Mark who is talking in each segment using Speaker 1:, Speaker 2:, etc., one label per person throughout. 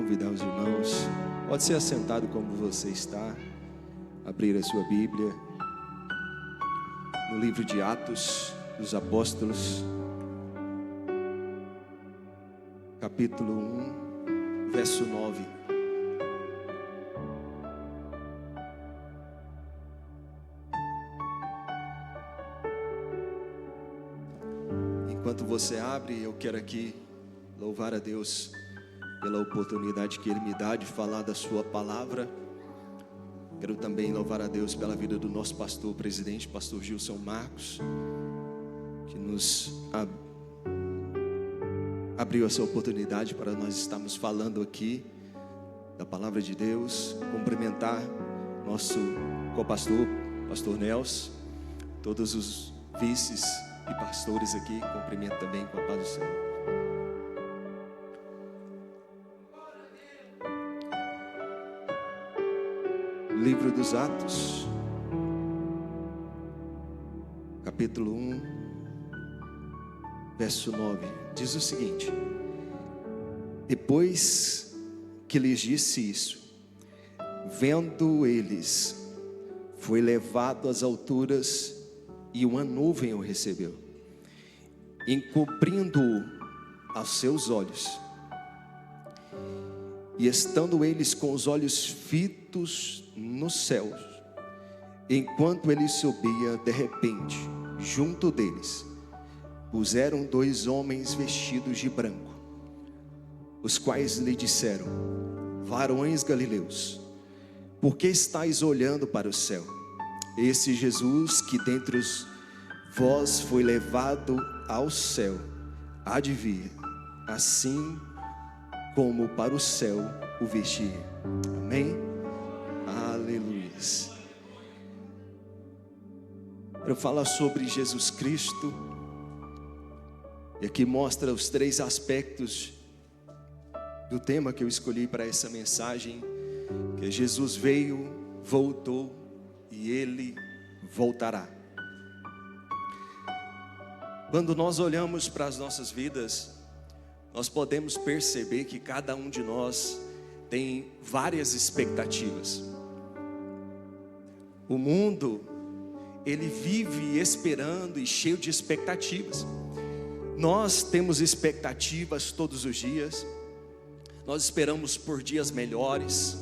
Speaker 1: convidar os irmãos, pode ser assentado como você está, abrir a sua Bíblia no livro de Atos dos Apóstolos, capítulo 1, verso 9. Enquanto você abre, eu quero aqui louvar a Deus pela oportunidade que Ele me dá de falar da sua palavra. Quero também louvar a Deus pela vida do nosso pastor presidente, pastor Gilson Marcos, que nos abriu essa oportunidade para nós estarmos falando aqui da palavra de Deus. Cumprimentar nosso co-pastor, pastor Nelson, todos os vices e pastores aqui, cumprimento também com a paz do Senhor. Livro dos Atos, capítulo 1, verso 9, diz o seguinte: depois que lhes disse isso, vendo eles, foi levado às alturas e uma nuvem o recebeu, encobrindo-o aos seus olhos. E estando eles com os olhos fitos nos céus, enquanto ele subia, de repente, junto deles, puseram dois homens vestidos de branco, os quais lhe disseram: varões galileus, por que estáis olhando para o céu? Esse Jesus que dentre vós foi levado ao céu, há de vir, assim como para o céu o vestir. Amém? Aleluia. Eu falo sobre Jesus Cristo, e aqui mostra os três aspectos do tema que eu escolhi para essa mensagem, que Jesus veio, voltou e Ele voltará. Quando nós olhamos para as nossas vidas, nós podemos perceber que cada um de nós tem várias expectativas. O mundo, ele vive esperando e cheio de expectativas. Nós temos expectativas todos os dias. Nós esperamos por dias melhores.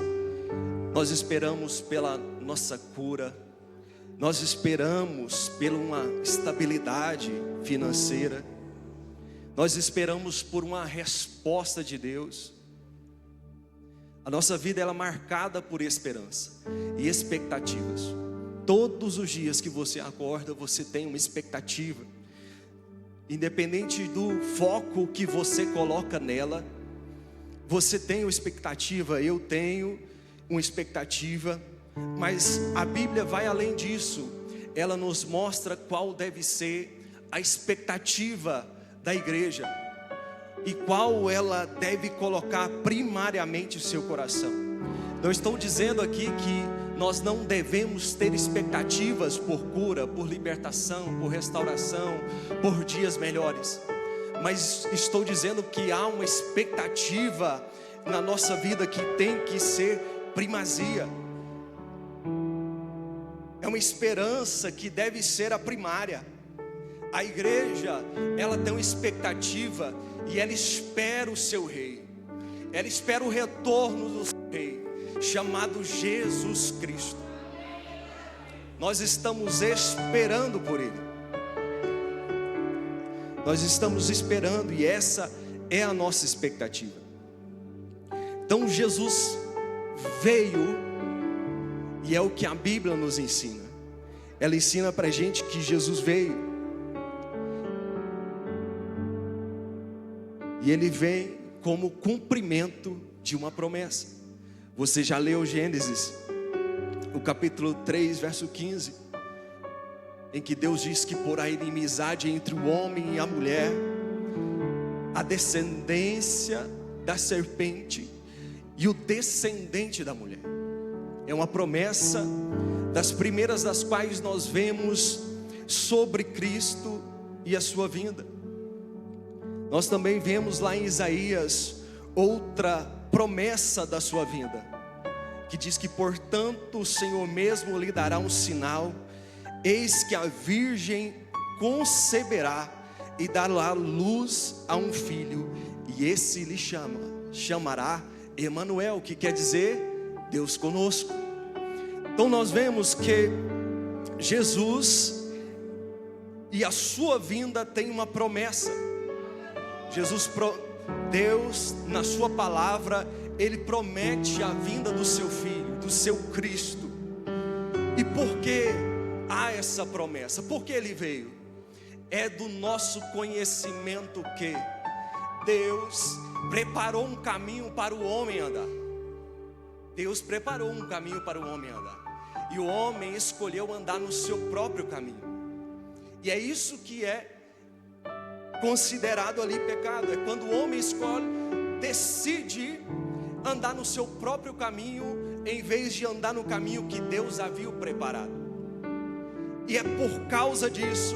Speaker 1: Nós esperamos pela nossa cura. Nós esperamos por uma estabilidade financeira. Nós esperamos por uma resposta de Deus. A nossa vida ela é marcada por esperança e expectativas. Todos os dias que você acorda, você tem uma expectativa. Independente do foco que você coloca nela, você tem uma expectativa, eu tenho uma expectativa. Mas a Bíblia vai além disso. Ela nos mostra qual deve ser a expectativa da igreja e qual ela deve colocar primariamente o seu coração. Não estou dizendo aqui que nós não devemos ter expectativas por cura, por libertação, por restauração, por dias melhores, mas estou dizendo que há uma expectativa na nossa vida que tem que ser primazia. É uma esperança que deve ser a primária. A igreja, ela tem uma expectativa e ela espera o seu rei. Ela espera o retorno do seu rei, chamado Jesus Cristo. Nós estamos esperando por Ele. Nós estamos esperando e essa é a nossa expectativa. Então Jesus veio e é o que a Bíblia nos ensina. Ela ensina pra gente que Jesus veio. E Ele vem como cumprimento de uma promessa. Você já leu Gênesis, o capítulo 3, verso 15, em que Deus diz que por a inimizade entre o homem e a mulher, a descendência da serpente e o descendente da mulher. É uma promessa das primeiras das quais nós vemos sobre Cristo e a sua vinda. Nós também vemos lá em Isaías outra promessa da sua vinda, que diz que portanto o Senhor mesmo lhe dará um sinal, eis que a virgem conceberá e dará luz a um filho, e esse lhe chamará Emanuel, que quer dizer Deus conosco. Então nós vemos que Jesus e a sua vinda tem uma promessa. Deus, na sua palavra, Ele promete a vinda do seu Filho, do seu Cristo. E por que há essa promessa? Porque Ele veio. É do nosso conhecimento que Deus preparou um caminho para o homem andar. Deus preparou um caminho para o homem andar, e o homem escolheu andar no seu próprio caminho. E é isso que é considerado ali pecado. É quando o homem decide andar no seu próprio caminho, em vez de andar no caminho que Deus havia preparado. E é por causa disso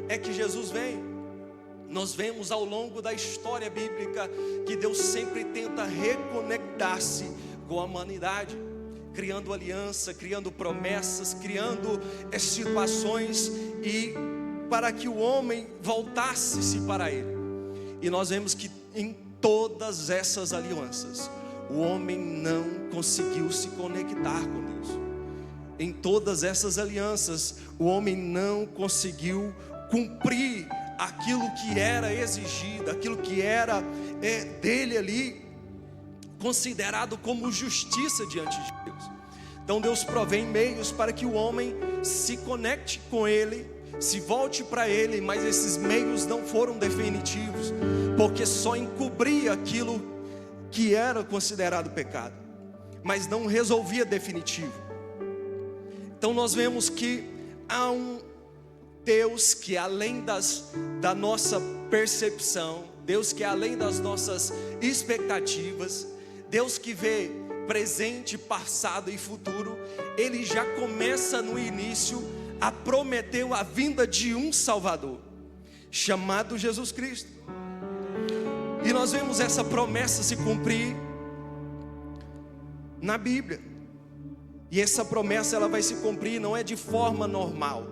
Speaker 1: é que Jesus vem. Nós vemos ao longo da história bíblica que Deus sempre tenta reconectar-se com a humanidade, criando aliança, criando promessas, criando situações e para que o homem voltasse-se para Ele. E nós vemos que em todas essas alianças o homem não conseguiu se conectar com Deus. Em todas essas alianças o homem não conseguiu cumprir aquilo que era exigido, aquilo que era dele ali, considerado como justiça diante de Deus. Então Deus provém meios para que o homem se conecte com Ele, se volte para Ele, mas esses meios não foram definitivos, porque só encobria aquilo que era considerado pecado, mas não resolvia definitivo. Então nós vemos que há um Deus que além da nossa percepção, Deus que além das nossas expectativas, Deus que vê presente, passado e futuro. Ele já começa no início a prometer a vinda de um Salvador, chamado Jesus Cristo. E nós vemos essa promessa se cumprir na Bíblia. E essa promessa ela vai se cumprir, não é de forma normal.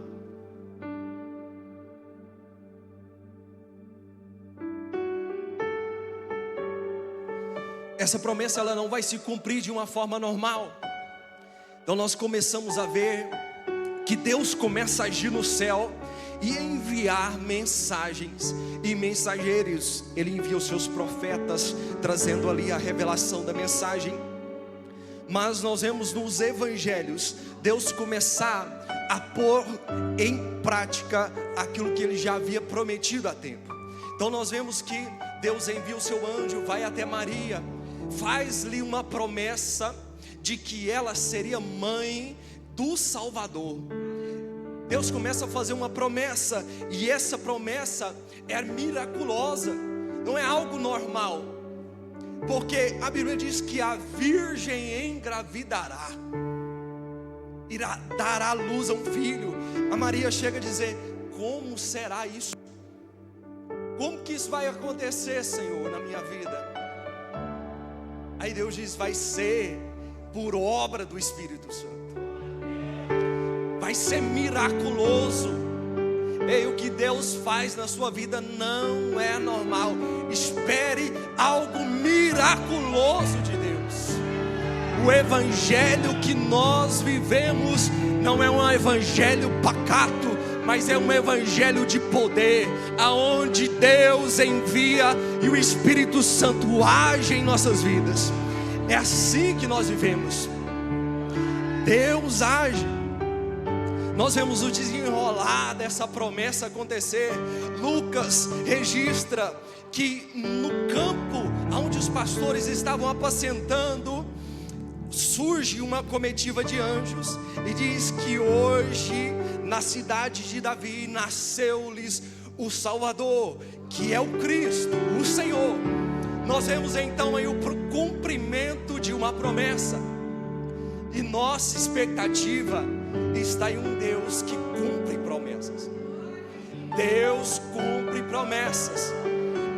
Speaker 1: Essa promessa ela não vai se cumprir de uma forma normal. Então nós começamos a ver que Deus começa a agir no céu e enviar mensagens e mensageiros. Ele envia os seus profetas, trazendo ali a revelação da mensagem. Mas nós vemos nos evangelhos Deus começar a pôr em prática aquilo que Ele já havia prometido há tempo. Então nós vemos que Deus envia o seu anjo, vai até Maria, faz-lhe uma promessa de que ela seria mãe do Salvador. Deus começa a fazer uma promessa, e essa promessa é miraculosa, não é algo normal, porque a Bíblia diz que a virgem engravidará, irá dar à luz a um filho. A Maria chega a dizer: como será isso? Como que isso vai acontecer, Senhor, na minha vida? Aí Deus diz: vai ser por obra do Espírito Santo. Vai ser miraculoso. E o que Deus faz na sua vida não é normal. Espere algo miraculoso de Deus. O evangelho que nós vivemos não é um evangelho pacato, mas é um evangelho de poder, aonde Deus envia e o Espírito Santo age em nossas vidas. É assim que nós vivemos. Deus age. Nós vemos o desenrolar dessa promessa acontecer. Lucas registra que no campo onde os pastores estavam apacentando, surge uma comitiva de anjos e diz que hoje na cidade de Davi nasceu-lhes o Salvador, que é o Cristo, o Senhor. Nós vemos então aí o cumprimento de uma promessa, e nossa expectativa está em um Deus que cumpre promessas. Deus cumpre promessas.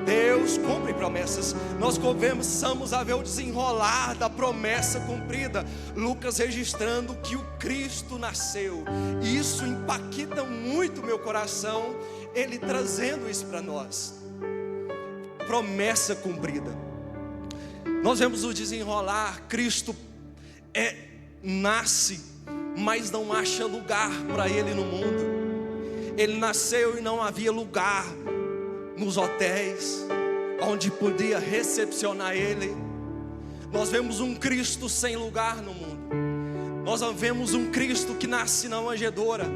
Speaker 1: Deus Deus cumpre promessas. Nós começamos a ver o desenrolar da promessa cumprida. Lucas registrando que o Cristo nasceu. E isso impacta muito meu coração, ele trazendo isso para nós. Promessa cumprida. Nós vemos o desenrolar. Cristo nasce, mas não acha lugar para ele no mundo. Ele nasceu e não havia lugar nos hotéis onde podia recepcionar ele. Nós vemos um Cristo sem lugar no mundo. Nós vemos um Cristo que nasce na manjedoura.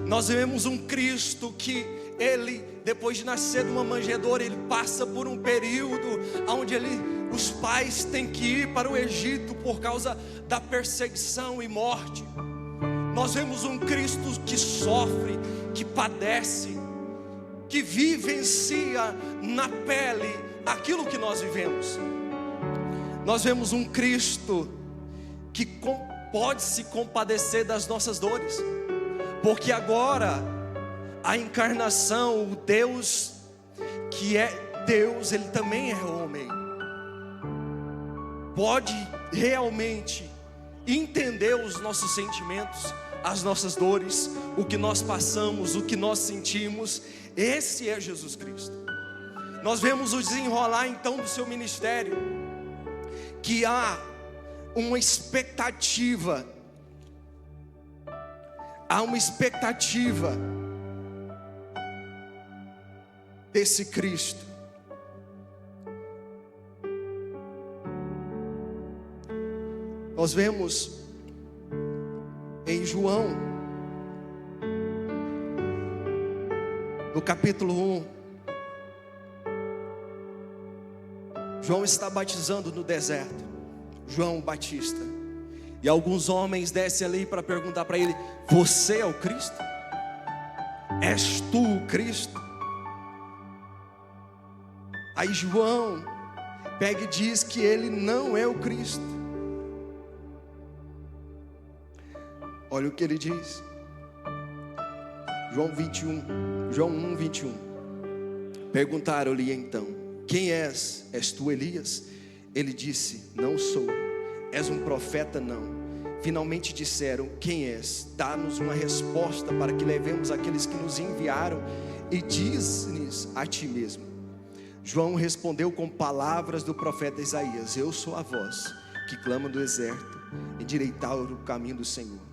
Speaker 1: Nós vemos um Cristo que ele, depois de nascer numa manjedoura, ele passa por um período onde os pais têm que ir para o Egito por causa da perseguição e morte. Nós vemos um Cristo que sofre, que padece, que vivencia na pele aquilo que nós vivemos. Nós vemos um Cristo que pode se compadecer das nossas dores, porque agora a encarnação, o Deus que é Deus, ele também é homem, pode realmente entender os nossos sentimentos, as nossas dores, o que nós passamos, o que nós sentimos. Esse é Jesus Cristo. Nós vemos o desenrolar então do seu ministério, que há uma expectativa, desse Cristo. Nós vemos em João, no capítulo 1, João está batizando no deserto, João Batista, e alguns homens descem ali para perguntar para ele: você é o Cristo? És tu o Cristo? Aí João pega e diz que ele não é o Cristo. Olha o que ele diz, João 1, 21. Perguntaram-lhe então: quem és? És tu Elias? Ele disse: não sou. És um profeta? Não. Finalmente disseram: quem és? Dá-nos uma resposta para que levemos aqueles que nos enviaram, e diz-lhes a ti mesmo. João respondeu com palavras do profeta Isaías: eu sou a voz que clama do deserto, endireitai o caminho do Senhor.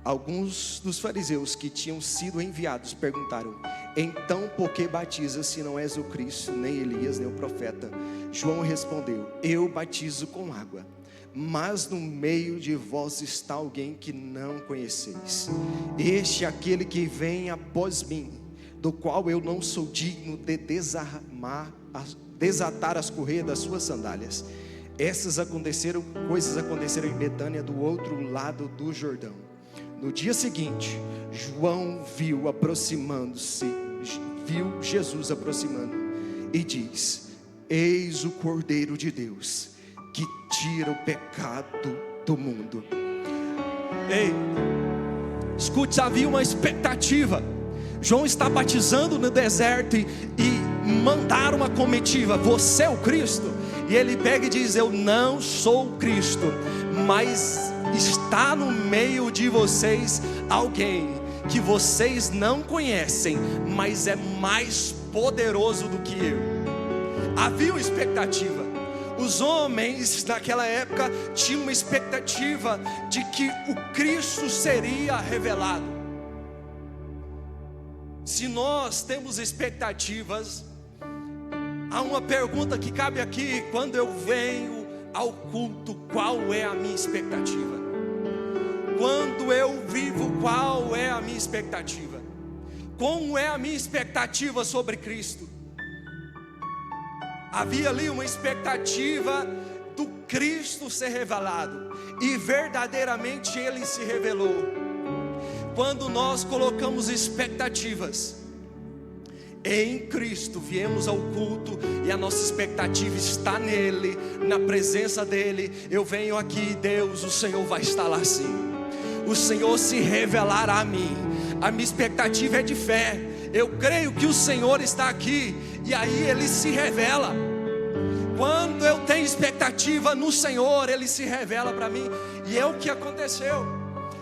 Speaker 1: Alguns dos fariseus que tinham sido enviados perguntaram: então por que batizas se não és o Cristo, nem Elias, nem o profeta? João respondeu: eu batizo com água, mas no meio de vós está alguém que não conheceis. Este é aquele que vem após mim, do qual eu não sou digno de desatar as correias das suas sandálias. Essas coisas aconteceram em Betânia, do outro lado do Jordão. No dia seguinte, João viu Jesus aproximando, e diz: eis o Cordeiro de Deus, que tira o pecado do mundo. Ei, escute, havia uma expectativa. João está batizando no deserto e mandaram uma comitiva: você é o Cristo? E ele pega e diz: eu não sou o Cristo, mas está no meio de vocês alguém que vocês não conhecem, mas é mais poderoso do que eu. Havia uma expectativa. Os homens naquela época tinham uma expectativa de que o Cristo seria revelado. Se nós temos expectativas, há uma pergunta que cabe aqui: quando eu venho ao culto, qual é a minha expectativa? Quando eu vivo, qual é a minha expectativa? Como é a minha expectativa sobre Cristo? Havia ali uma expectativa do Cristo ser revelado, e verdadeiramente Ele se revelou. Quando nós colocamos expectativas em Cristo, viemos ao culto e a nossa expectativa está nele, na presença dele. Eu venho aqui, Deus, o Senhor vai estar lá sim. O Senhor se revelará a mim. A minha expectativa é de fé. Eu creio que o Senhor está aqui, e aí Ele se revela. Quando eu tenho expectativa no Senhor, Ele se revela para mim. E é o que aconteceu.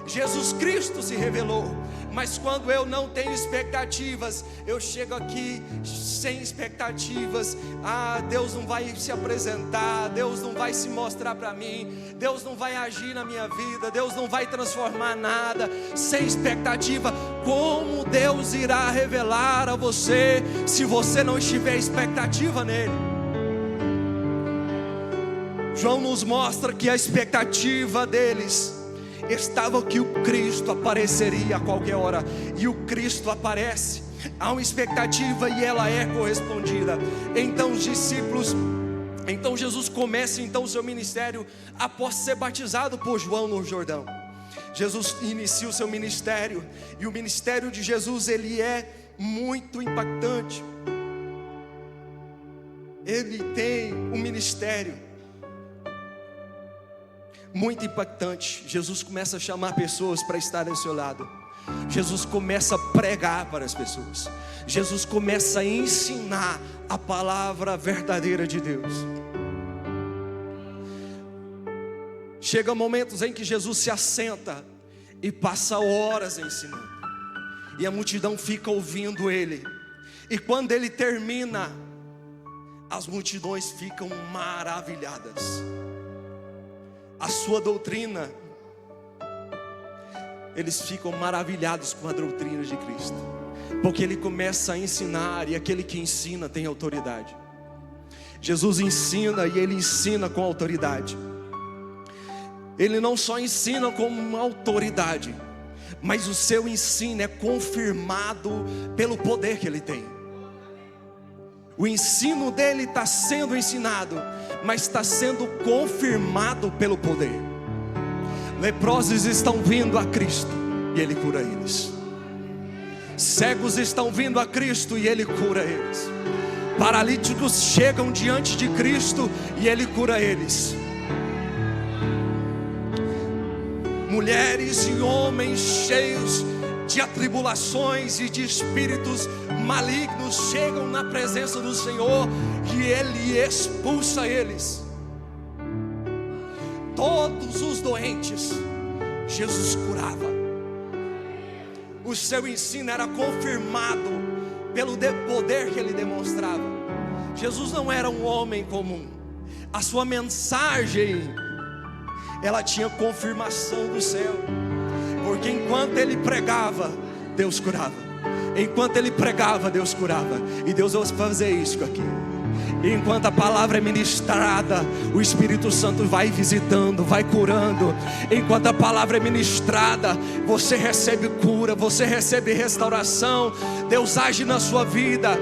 Speaker 1: Jesus Cristo se revelou. Mas quando eu não tenho expectativas, eu chego aqui sem expectativas. Deus não vai se apresentar, Deus não vai se mostrar para mim, Deus não vai agir na minha vida, Deus não vai transformar nada. Sem expectativa, como Deus irá revelar a você se você não estiver expectativa nele? João nos mostra que a expectativa deles estava que o Cristo apareceria a qualquer hora, e o Cristo aparece. Há uma expectativa e ela é correspondida. Então os discípulos, então Jesus começa o seu ministério após ser batizado por João no Jordão. Jesus inicia o seu ministério, e o ministério de Jesus, ele é muito impactante. Ele tem um ministério muito impactante. Jesus começa a chamar pessoas para estar ao seu lado. Jesus começa a pregar para as pessoas. Jesus começa a ensinar a palavra verdadeira de Deus. Chega momentos em que Jesus se assenta e passa horas ensinando, e a multidão fica ouvindo ele. E quando ele termina, as multidões ficam maravilhadas. A sua doutrina, eles ficam maravilhados com a doutrina de Cristo, porque ele começa a ensinar, e aquele que ensina tem autoridade. Jesus ensina, e ele ensina com autoridade. Ele não só ensina com uma autoridade, mas o seu ensino é confirmado pelo poder que ele tem. O ensino dele está sendo ensinado, mas está sendo confirmado pelo poder. Leprosos estão vindo a Cristo e ele cura eles. Cegos estão vindo a Cristo e ele cura eles. Paralíticos chegam diante de Cristo e ele cura eles. Mulheres e homens cheios de atribulações e de espíritos malignos chegam na presença do Senhor e ele expulsa eles. Todos os doentes Jesus curava. O seu ensino era confirmado pelo poder que ele demonstrava. Jesus não era um homem comum. A sua mensagem, ela tinha confirmação do céu. Porque enquanto ele pregava, Deus curava. Enquanto ele pregava, Deus curava. E Deus vai fazer isso aqui. E enquanto a palavra é ministrada, o Espírito Santo vai visitando, vai curando. Enquanto a palavra é ministrada, você recebe cura, você recebe restauração. Deus age na sua vida,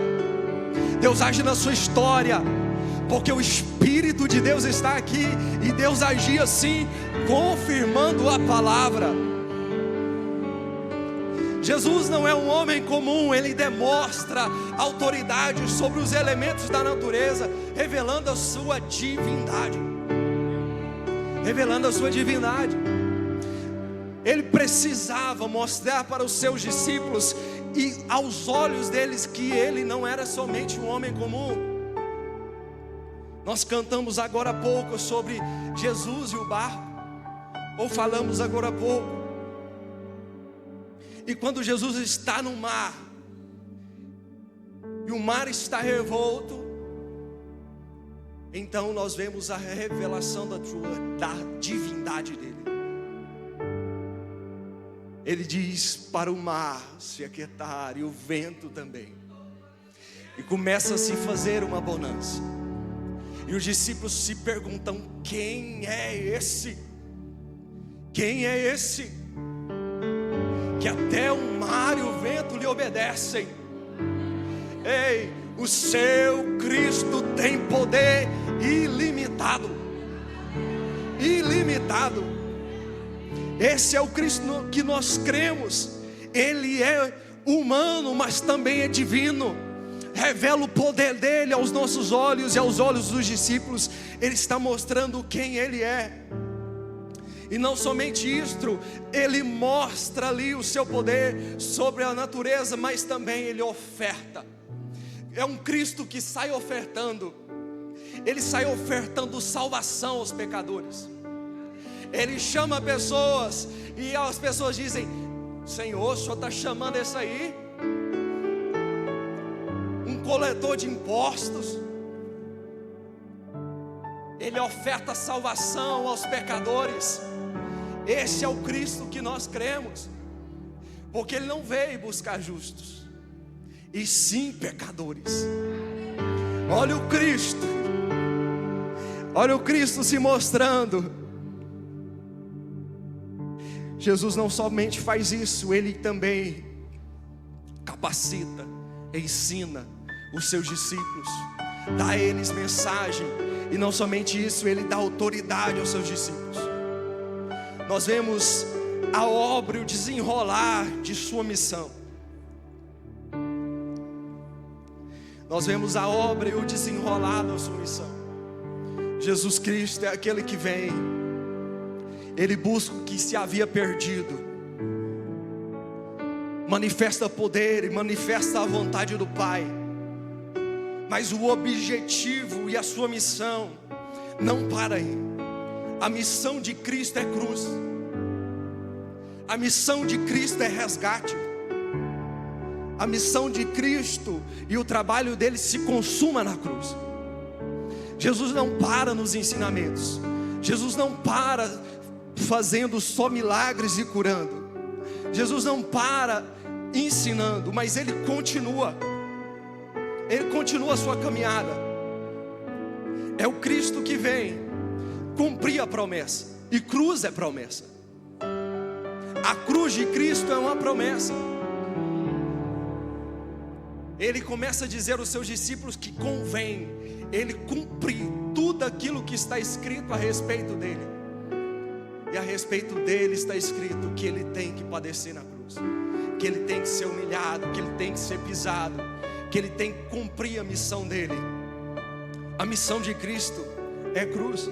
Speaker 1: Deus age na sua história, porque o Espírito de Deus está aqui. E Deus agia assim, confirmando a palavra. Jesus não é um homem comum, ele demonstra autoridade sobre os elementos da natureza, revelando a sua divindade. Revelando a sua divindade. Ele precisava mostrar para os seus discípulos e aos olhos deles que ele não era somente um homem comum. Nós cantamos agora há pouco sobre Jesus e o barco, ou falamos agora há pouco. E quando Jesus está no mar, e o mar está revolto, então nós vemos a revelação da divindade dele. Ele diz para o mar se aquietar, e o vento também. E começa a se fazer uma bonança. E os discípulos se perguntam: quem é esse? Quem é esse? Que até o mar e o vento lhe obedecem. Ei, o seu Cristo tem poder ilimitado. Ilimitado. Esse é o Cristo que nós cremos. Ele é humano, mas também é divino. Revela o poder dele aos nossos olhos e aos olhos dos discípulos. Ele está mostrando quem ele é. E não somente isto, Ele mostra ali o seu poder sobre a natureza, mas também Ele oferta. É um Cristo que sai ofertando. Ele sai ofertando salvação aos pecadores. Ele chama pessoas e as pessoas dizem: Senhor, o Senhor está chamando esse aí? Um coletor de impostos? Ele oferta salvação aos pecadores. Esse é o Cristo que nós cremos, porque Ele não veio buscar justos, e sim pecadores. Olha o Cristo, olha o Cristo se mostrando. Jesus não somente faz isso, Ele também capacita, ensina os seus discípulos, dá a eles mensagem. E não somente isso, Ele dá autoridade aos seus discípulos. Nós vemos a obra e o desenrolar de sua missão. Nós vemos a obra e o desenrolar da sua missão. Jesus Cristo é aquele que vem. Ele busca o que se havia perdido. Manifesta poder e manifesta a vontade do Pai. Mas o objetivo e a sua missão não para aí. A missão de Cristo é cruz. A missão de Cristo é resgate. A missão de Cristo e o trabalho dele se consuma na cruz. Jesus não para nos ensinamentos. Jesus não para fazendo só milagres e curando. Jesus não para ensinando, mas Ele continua. Ele continua a sua caminhada. É o Cristo que vem cumprir a promessa. E cruz é promessa. A cruz de Cristo é uma promessa. Ele começa a dizer aos seus discípulos que convém Ele cumprir tudo aquilo que está escrito a respeito dele. E a respeito dele está escrito que Ele tem que padecer na cruz, que Ele tem que ser humilhado, que Ele tem que ser pisado, que Ele tem que cumprir a missão dele. A missão de Cristo é cruz.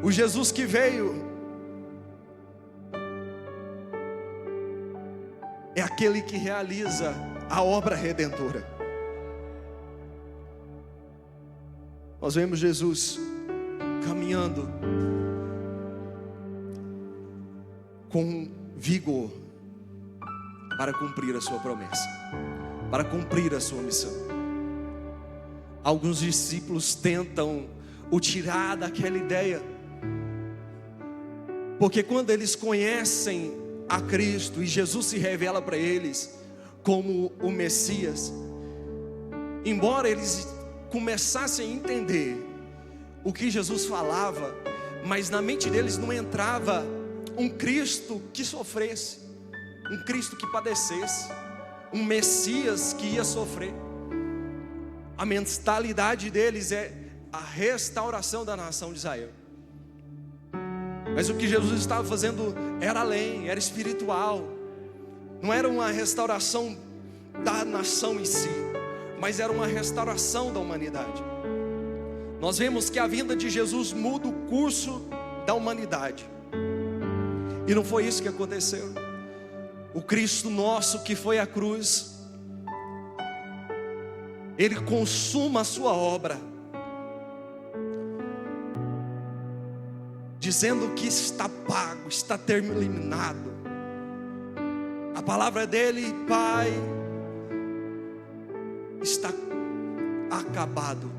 Speaker 1: O Jesus que veio é aquele que realiza a obra redentora. Nós vemos Jesus caminhando com vigor para cumprir a sua promessa, para cumprir a sua missão. Alguns discípulos tentam o tirar daquela ideia, porque quando eles conhecem a Cristo e Jesus se revela para eles como o Messias, embora eles começassem a entender o que Jesus falava, mas na mente deles não entrava um Cristo que sofresse, um Cristo que padecesse, um Messias que ia sofrer. A mentalidade deles é a restauração da nação de Israel. Mas o que Jesus estava fazendo era além, era espiritual. Não era uma restauração da nação em si, mas era uma restauração da humanidade. Nós vemos que a vinda de Jesus muda o curso da humanidade. E não foi isso que aconteceu. O Cristo nosso que foi à cruz, Ele consuma a sua obra, dizendo que está pago, está terminado. A palavra dele: Pai, está acabado.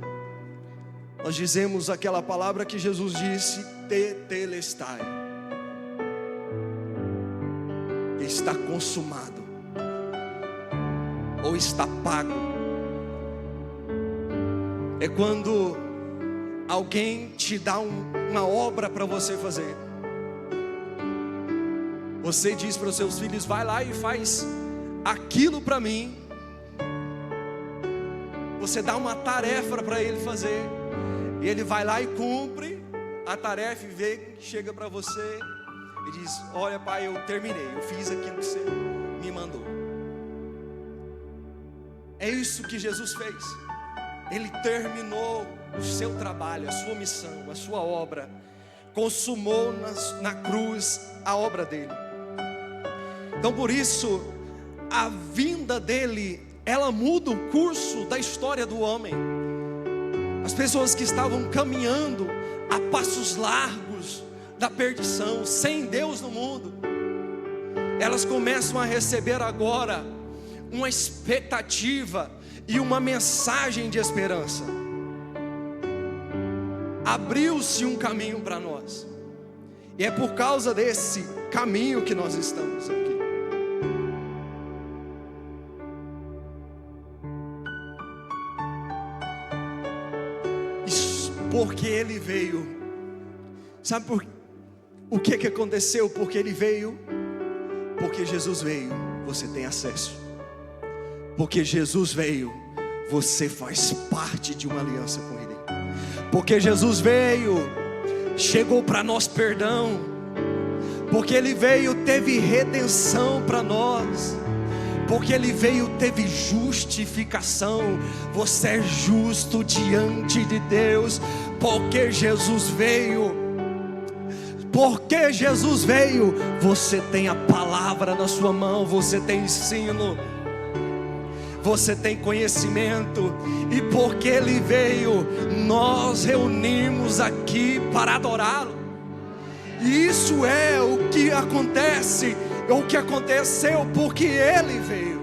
Speaker 1: Nós dizemos aquela palavra que Jesus disse: tetelestai, está consumado, ou está pago. É quando alguém te dá uma obra para você fazer. Você diz para os seus filhos: vai lá e faz aquilo para mim. Você dá uma tarefa para ele fazer, e ele vai lá e cumpre a tarefa, e vê, chega para você e diz: olha, pai, eu terminei, eu fiz aquilo que você me mandou. É isso que Jesus fez. Ele terminou o seu trabalho, a sua missão, a sua obra, consumou na cruz a obra dele. Então por isso, a vinda dele, ela muda o curso da história do homem. As pessoas que estavam caminhando a passos largos da perdição, sem Deus no mundo, elas começam a receber agora uma expectativa e uma mensagem de esperança. Abriu-se um caminho para nós, e é por causa desse caminho que nós estamos aqui. Porque ele veio. Sabe o que aconteceu? Porque ele veio. Porque Jesus veio, você tem acesso. Porque Jesus veio, você faz parte de uma aliança com ele. Porque Jesus veio, chegou para nós perdão. Porque ele veio, teve redenção para nós. Porque ele veio, teve justificação. Você é justo diante de Deus. Porque Jesus veio. Porque Jesus veio, você tem a palavra na sua mão. Você tem ensino, você tem conhecimento. E porque ele veio, nós reunimos aqui para adorá-lo. E isso é o que acontece, o que aconteceu porque ele veio.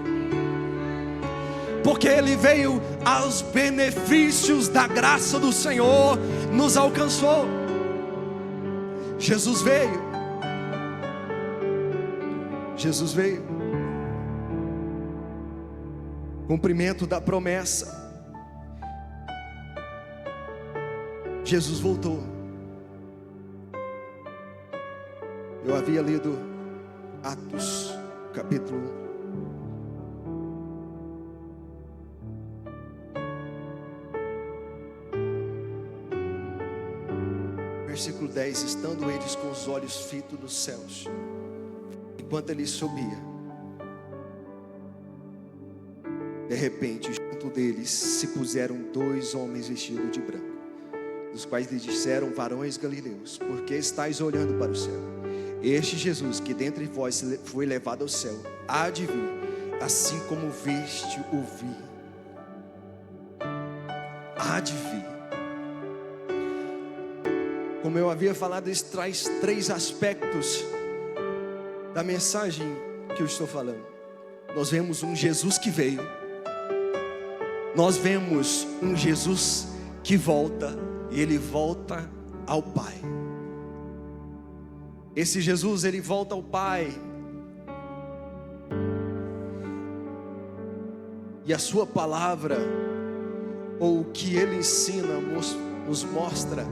Speaker 1: Porque ele veio, aos benefícios da graça do Senhor nos alcançou. Jesus veio. Jesus veio. Cumprimento da promessa. Jesus voltou. Eu havia lido Atos, capítulo 1. Versículo 10. Estando eles com os olhos fitos nos céus, enquanto ele subia, de repente, junto deles se puseram 2 homens vestidos de branco, dos quais lhe disseram: varões galileus, por que estáis olhando para o céu? Este Jesus que dentre vós foi levado ao céu, há de vir, assim como viste o vir. Há de vir. Como eu havia falado, isso traz 3 aspectos da mensagem que eu estou falando. Nós vemos um Jesus que veio. Nós vemos um Jesus que volta, e ele volta ao Pai. Esse Jesus, ele volta ao Pai. E a sua palavra, ou o que ele ensina, nos mostra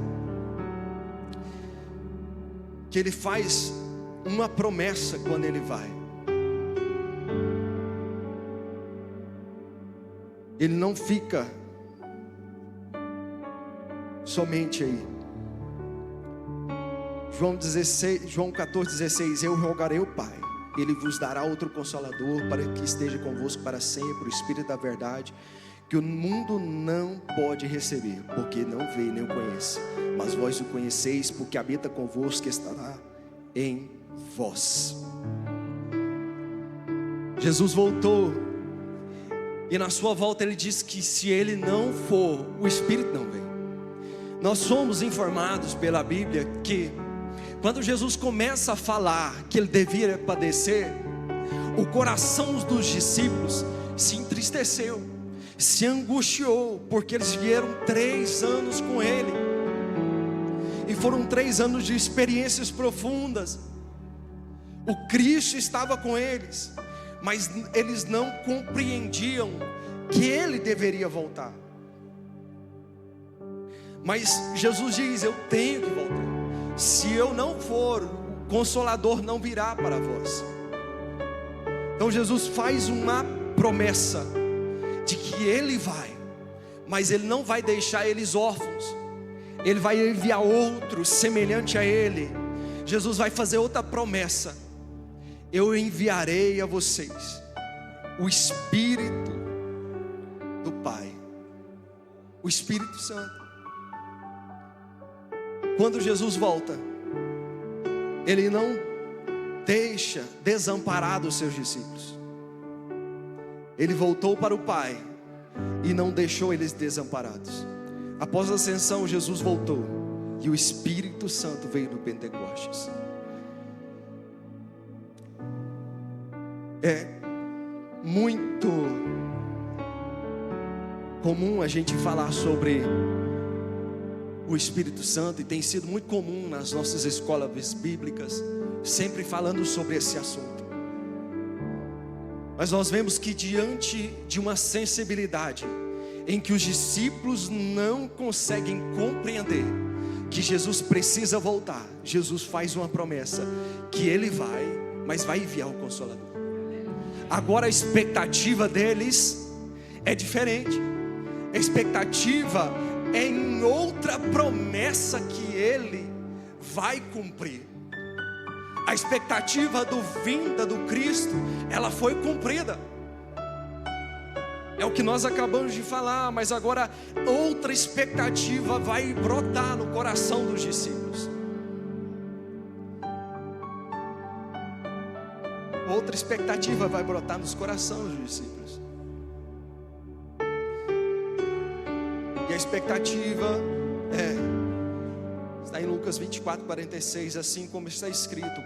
Speaker 1: que ele faz uma promessa quando ele vai. Ele não fica somente aí. João 14,16: eu rogarei ao Pai, ele vos dará outro Consolador, para que esteja convosco para sempre, o Espírito da verdade, que o mundo não pode receber, porque não vê nem o conhece, mas vós o conheceis, porque habita convosco e estará em vós. Jesus voltou, e na sua volta ele diz que se ele não for, o Espírito não vem. Nós somos informados pela Bíblia que quando Jesus começa a falar que ele devia padecer, o coração dos discípulos se entristeceu, se angustiou, porque eles vieram 3 anos com ele, e foram 3 anos de experiências profundas. O Cristo estava com eles, mas eles não compreendiam que ele deveria voltar. Mas Jesus diz: eu tenho que voltar. Se eu não for, o Consolador não virá para vós. Então Jesus faz uma promessa de que ele vai, mas ele não vai deixar eles órfãos. Ele vai enviar outro semelhante a ele. Jesus vai fazer outra promessa: eu enviarei a vocês o Espírito do Pai, o Espírito Santo. Quando Jesus volta, Ele não deixa desamparado os seus discípulos. Ele voltou para o Pai e não deixou eles desamparados. Após a ascensão, Jesus voltou e o Espírito Santo veio no Pentecostes. É muito comum a gente falar sobre o Espírito Santo, e tem sido muito comum nas nossas escolas bíblicas, sempre falando sobre esse assunto. Mas nós vemos que diante de uma sensibilidade em que os discípulos não conseguem compreender que Jesus precisa voltar, Jesus faz uma promessa que Ele vai, mas vai enviar o Consolador. Agora a expectativa deles é diferente. A expectativa é em outra promessa que Ele vai cumprir. A expectativa do vinda do Cristo, ela foi cumprida. É o que nós acabamos de falar, mas agora outra expectativa vai brotar no coração dos discípulos. Outra expectativa vai brotar nos corações dos discípulos. E a expectativa está em Lucas 24:46, assim como está escrito: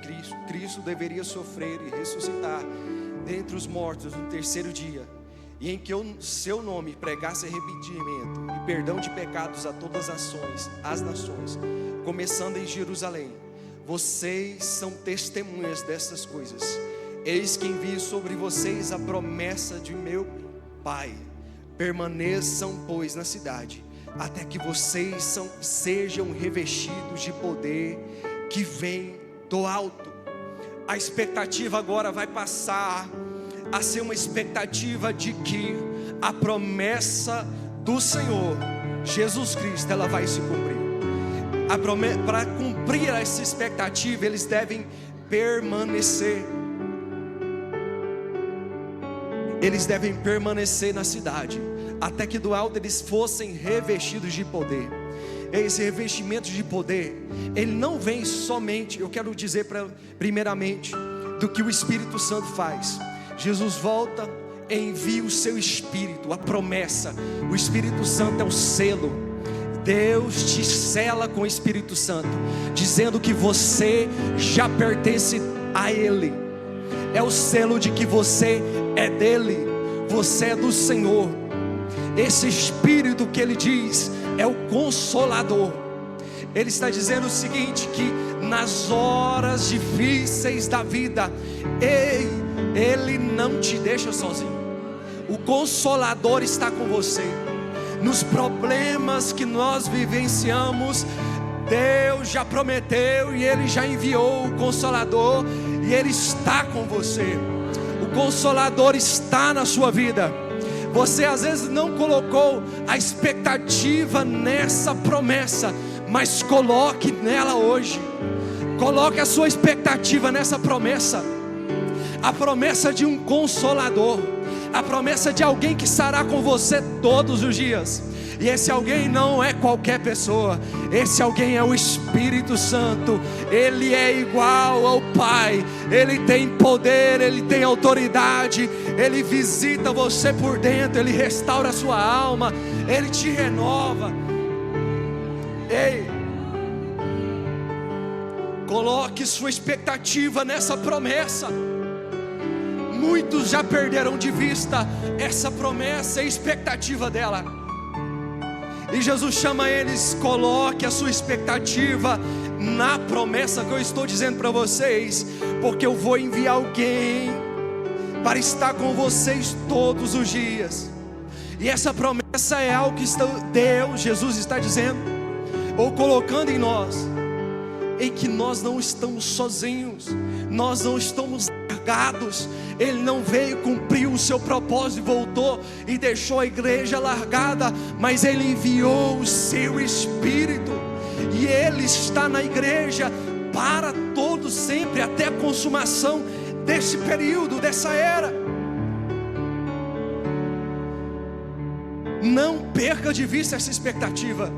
Speaker 1: Cristo deveria sofrer e ressuscitar dentre os mortos no terceiro dia, e em que o seu nome pregasse arrependimento e perdão de pecados a todas as nações, começando em Jerusalém. Vocês são testemunhas dessas coisas. Eis que envio sobre vocês a promessa de meu Pai. Permaneçam, pois, na cidade, até que vocês sejam revestidos de poder que vem do alto. A expectativa agora vai passar a ser uma expectativa de que a promessa do Senhor Jesus Cristo, ela vai se cumprir. Para cumprir essa expectativa, eles devem permanecer. Eles devem permanecer na cidade, até que do alto eles fossem revestidos de poder. Esse revestimento de poder, ele não vem somente, eu quero dizer primeiramente, do que o Espírito Santo faz. Jesus volta, envia o seu Espírito, a promessa. O Espírito Santo é o selo. Deus te sela com o Espírito Santo, dizendo que você já pertence a Ele. É o selo de que você é dele, você é do Senhor. Esse Espírito que Ele diz é o Consolador. Ele está dizendo o seguinte, que nas horas difíceis da vida, Ele não te deixa sozinho. O Consolador está com você. Nos problemas que nós vivenciamos, Deus já prometeu e Ele já enviou o Consolador, e Ele está com você. O Consolador está na sua vida. Você às vezes não colocou a expectativa nessa promessa, mas coloque nela hoje. Coloque a sua expectativa nessa promessa. A promessa de um Consolador, a promessa de alguém que estará com você todos os dias. E esse alguém não é qualquer pessoa, esse alguém é o Espírito Santo. Ele é igual ao Pai, Ele tem poder, Ele tem autoridade. Ele visita você por dentro, Ele restaura a sua alma, Ele te renova. Ei, coloque sua expectativa nessa promessa. Muitos já perderam de vista essa promessa e a expectativa dela. E Jesus chama eles: coloque a sua expectativa na promessa que eu estou dizendo para vocês, porque eu vou enviar alguém para estar com vocês todos os dias. E essa promessa é algo que Jesus está dizendo, ou colocando em nós, em que nós não estamos sozinhos, nós não estamos largados. Ele não veio cumprir o seu propósito e voltou e deixou a igreja largada, mas Ele enviou o seu Espírito, e Ele está na igreja para todo sempre, até a consumação desse período, dessa era. Não perca de vista essa expectativa.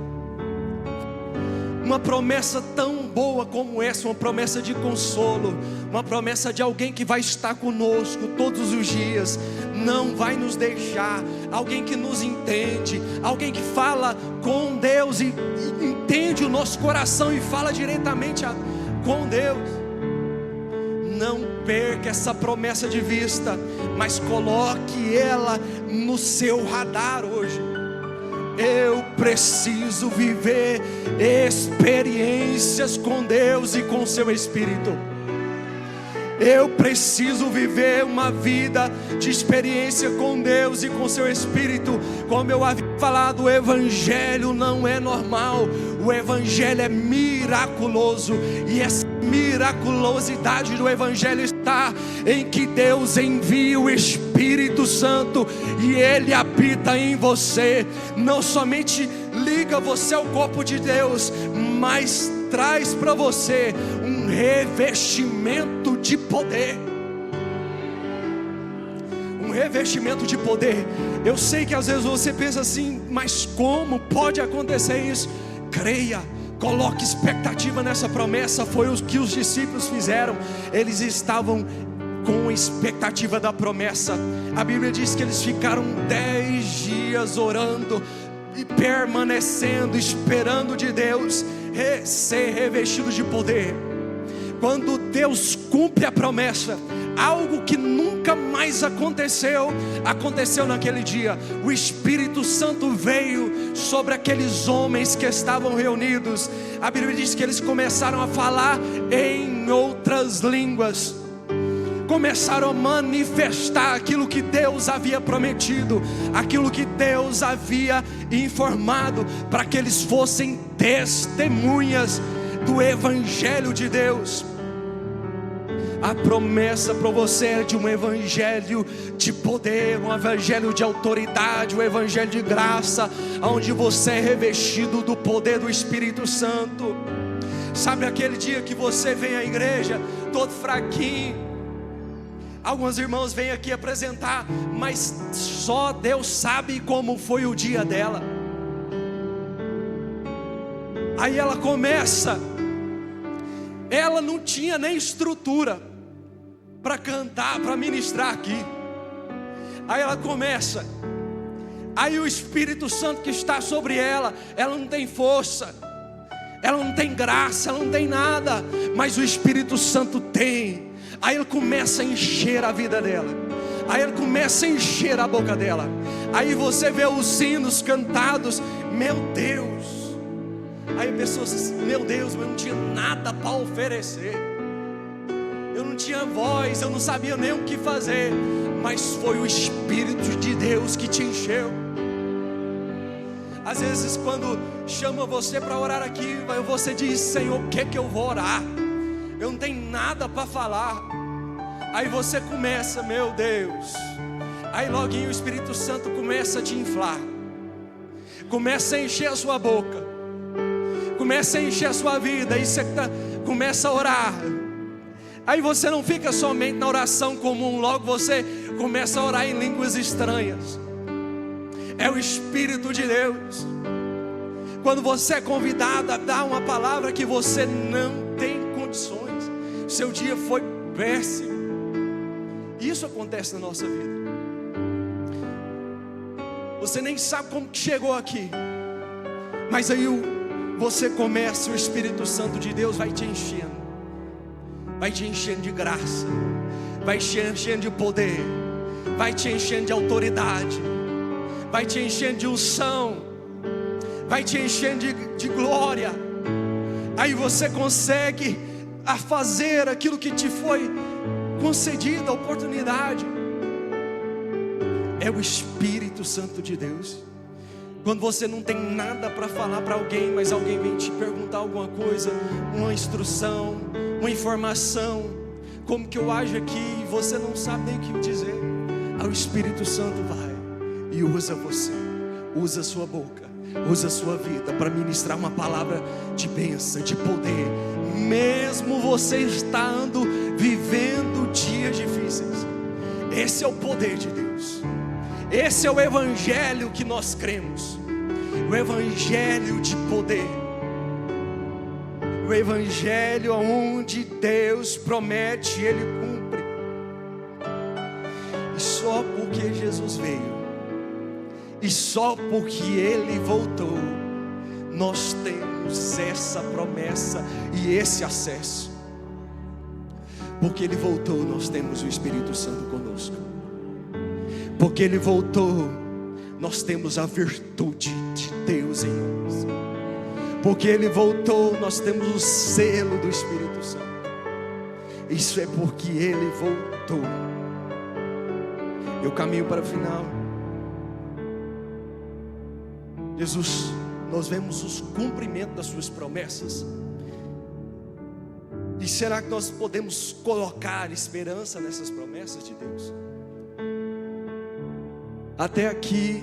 Speaker 1: Uma promessa tão boa como essa, uma promessa de consolo, uma promessa de alguém que vai estar conosco todos os dias, não vai nos deixar, alguém que nos entende, alguém que fala com Deus e entende o nosso coração e fala diretamente com Deus. Não perca essa promessa de vista, mas coloque ela no seu radar hoje. Eu preciso viver experiências com Deus e com seu Espírito. Eu preciso viver uma vida de experiência com Deus e com seu Espírito. Como eu havia falado, o Evangelho não é normal, o Evangelho é miraculoso. E essa miraculosidade do Evangelho está em que Deus envia o Espírito Santo e Ele habita em você. Não somente liga você ao corpo de Deus, mas traz para você um revestimento de poder. Um revestimento de poder. Eu sei que às vezes você pensa assim, mas como pode acontecer isso? Creia, coloque expectativa nessa promessa. Foi o que os discípulos fizeram. Eles estavam com expectativa da promessa. A Bíblia diz que eles ficaram 10 dias orando e permanecendo, esperando de Deus ser revestido de poder. Quando Deus cumpre a promessa, algo que nunca mais aconteceu naquele dia. O Espírito Santo veio sobre aqueles homens que estavam reunidos. A Bíblia diz que eles começaram a falar em outras línguas, começaram a manifestar aquilo que Deus havia prometido, aquilo que Deus havia informado, para que eles fossem testemunhas do Evangelho de Deus. A promessa para você é de um evangelho de poder, um evangelho de autoridade, um evangelho de graça, onde você é revestido do poder do Espírito Santo. Sabe aquele dia que você vem à igreja todo fraquinho? Alguns irmãos vêm aqui apresentar, mas só Deus sabe como foi o dia dela. Aí ela começa, ela não tinha nem estrutura para cantar, para ministrar aqui. Aí ela começa, aí o Espírito Santo que está sobre ela, ela não tem força, ela não tem graça, ela não tem nada, mas o Espírito Santo tem. Aí ele começa a encher a vida dela, aí ele começa a encher a boca dela. Aí você vê os hinos cantados, meu Deus. Aí a pessoa diz, meu Deus, mas eu não tinha nada para oferecer, eu não tinha voz, eu não sabia nem o que fazer, mas foi o Espírito de Deus que te encheu. Às vezes quando chama você para orar aqui, você diz, Senhor, o que é que eu vou orar? Eu não tenho nada para falar. Aí você começa, meu Deus. Aí loguinho o Espírito Santo começa a te inflar, começa a encher a sua boca, começa a encher a sua vida. Aí você começa a orar. Aí você não fica somente na oração comum, logo você começa a orar em línguas estranhas. É o Espírito de Deus. Quando você é convidado a dar uma palavra que você não tem condições, seu dia foi péssimo. Isso acontece na nossa vida. Você nem sabe como que chegou aqui, mas aí você começa, o Espírito Santo de Deus vai te enchendo, vai te enchendo de graça, vai te enchendo de poder, vai te enchendo de autoridade, vai te enchendo de unção, vai te enchendo de glória. Aí você consegue a fazer aquilo que te foi concedida, a oportunidade. É o Espírito Santo de Deus. Quando você não tem nada para falar para alguém, mas alguém vem te perguntar alguma coisa, uma instrução, uma informação, como que eu ajo aqui, e você não sabe nem o que dizer, aí o Espírito Santo vai e usa você, usa a sua boca, usa a sua vida para ministrar uma palavra de bênção, de poder, mesmo você estando vivendo dias difíceis. Esse é o poder de Deus. Esse é o Evangelho que nós cremos, o Evangelho de poder. O evangelho onde Deus promete, Ele cumpre. E só porque Jesus veio, e só porque Ele voltou, nós temos essa promessa e esse acesso. Porque Ele voltou, nós temos o Espírito Santo conosco. Porque Ele voltou, nós temos a virtude de Deus em nós. Porque Ele voltou, nós temos o selo do Espírito Santo. Isso é porque Ele voltou. Eu caminho para o final. Jesus, nós vemos os cumprimentos das suas promessas. E será que nós podemos colocar esperança nessas promessas de Deus? Até aqui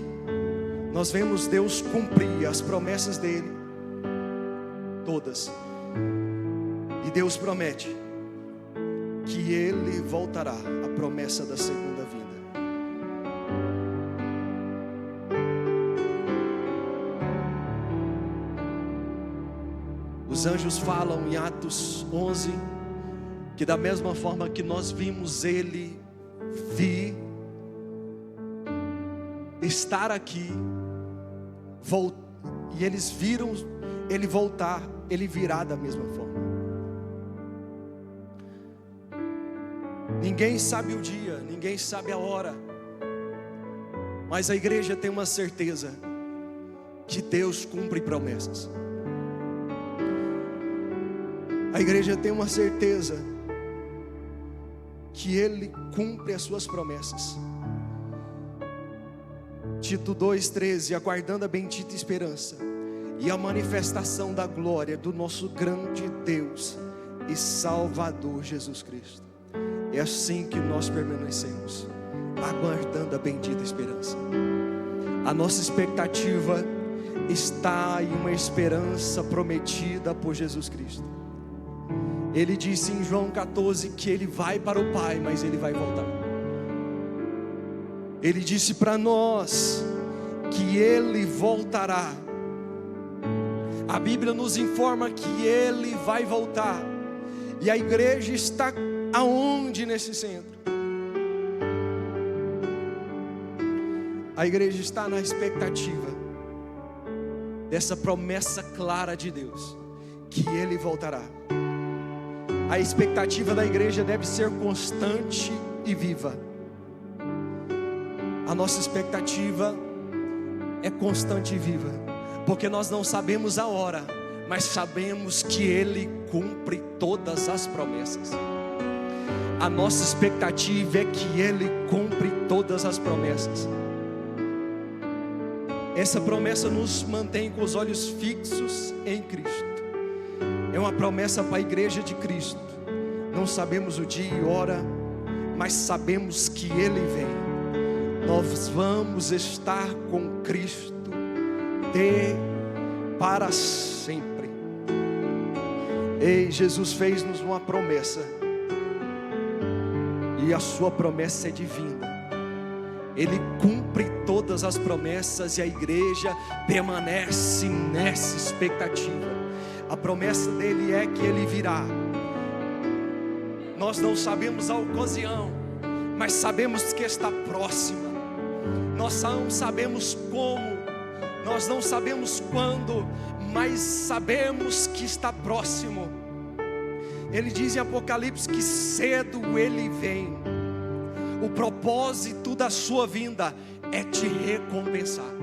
Speaker 1: nós vemos Deus cumprir as promessas dele todas. E Deus promete que Ele voltará, a promessa da segunda vinda. Os anjos falam em Atos 11 que da mesma forma que nós vimos Ele vir, estar aqui, e eles viram Ele voltar, Ele virá da mesma forma. Ninguém sabe o dia, ninguém sabe a hora, mas a igreja tem uma certeza, que Deus cumpre promessas. A igreja tem uma certeza que Ele cumpre as suas promessas. Tito 2,13, aguardando a bendita esperança e a manifestação da glória do nosso grande Deus e Salvador Jesus Cristo. É assim que nós permanecemos, aguardando a bendita esperança. A nossa expectativa está em uma esperança prometida por Jesus Cristo. Ele disse em João 14 que Ele vai para o Pai, mas Ele vai voltar. Ele disse para nós que Ele voltará. A Bíblia nos informa que Ele vai voltar. E a igreja está aonde nesse centro? A igreja está na expectativa dessa promessa clara de Deus, que Ele voltará. A expectativa da igreja deve ser constante e viva. A nossa expectativa é constante e viva, porque nós não sabemos a hora, mas sabemos que Ele cumpre todas as promessas. A nossa expectativa é que Ele cumpre todas as promessas. Essa promessa nos mantém com os olhos fixos em Cristo. É uma promessa para a igreja de Cristo. Não sabemos o dia e hora, mas sabemos que Ele vem. Nós vamos estar com Cristo para sempre. Ei, Jesus fez-nos uma promessa, e a sua promessa é divina. Ele cumpre todas as promessas e a igreja permanece nessa expectativa. A promessa dele é que Ele virá. Nós não sabemos a ocasião, mas sabemos que está próxima. Nós não sabemos como, nós não sabemos quando, mas sabemos que está próximo. Ele diz em Apocalipse que cedo Ele vem. O propósito da sua vinda é te recompensar.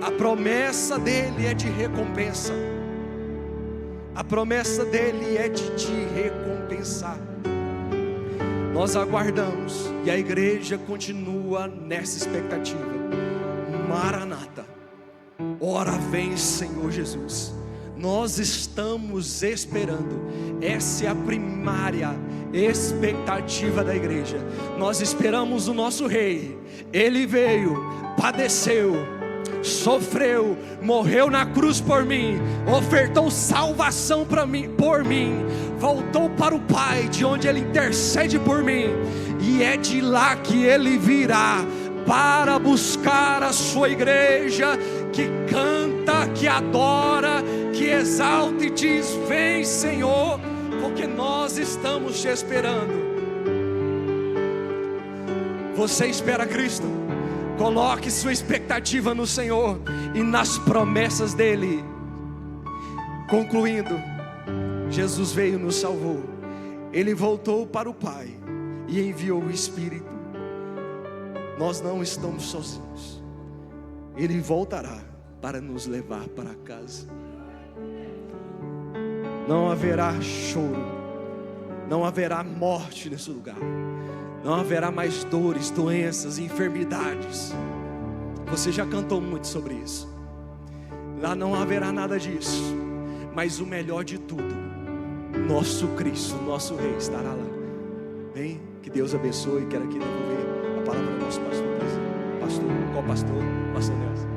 Speaker 1: A promessa dele é de recompensa. A promessa dele é de te recompensar. Nós aguardamos e a igreja continua nessa expectativa. Maranata, ora vem Senhor Jesus. Nós estamos esperando. Essa é a primária expectativa da igreja. Nós esperamos o nosso Rei. Ele veio, padeceu, sofreu, morreu na cruz por mim, ofertou salvação para mim, por mim, voltou para o Pai, de onde Ele intercede por mim, e é de lá que Ele virá para buscar a sua igreja, que canta, que adora que exalta e diz: vem, Senhor, porque nós estamos te esperando. Você espera Cristo? Coloque sua expectativa no Senhor e nas promessas dEle. Concluindo, Jesus veio e nos salvou. Ele voltou para o Pai e enviou o Espírito. Nós não estamos sozinhos. Ele voltará para nos levar para casa. Não haverá choro, não haverá morte nesse lugar, não haverá mais dores, doenças, enfermidades. Você já cantou muito sobre isso. Lá não haverá nada disso. Mas o melhor de tudo, nosso Cristo, nosso Rei estará lá. Bem, que Deus abençoe. Quero aqui devolver a palavra do nosso pastor. Pastor, qual pastor? Pastor Nelson.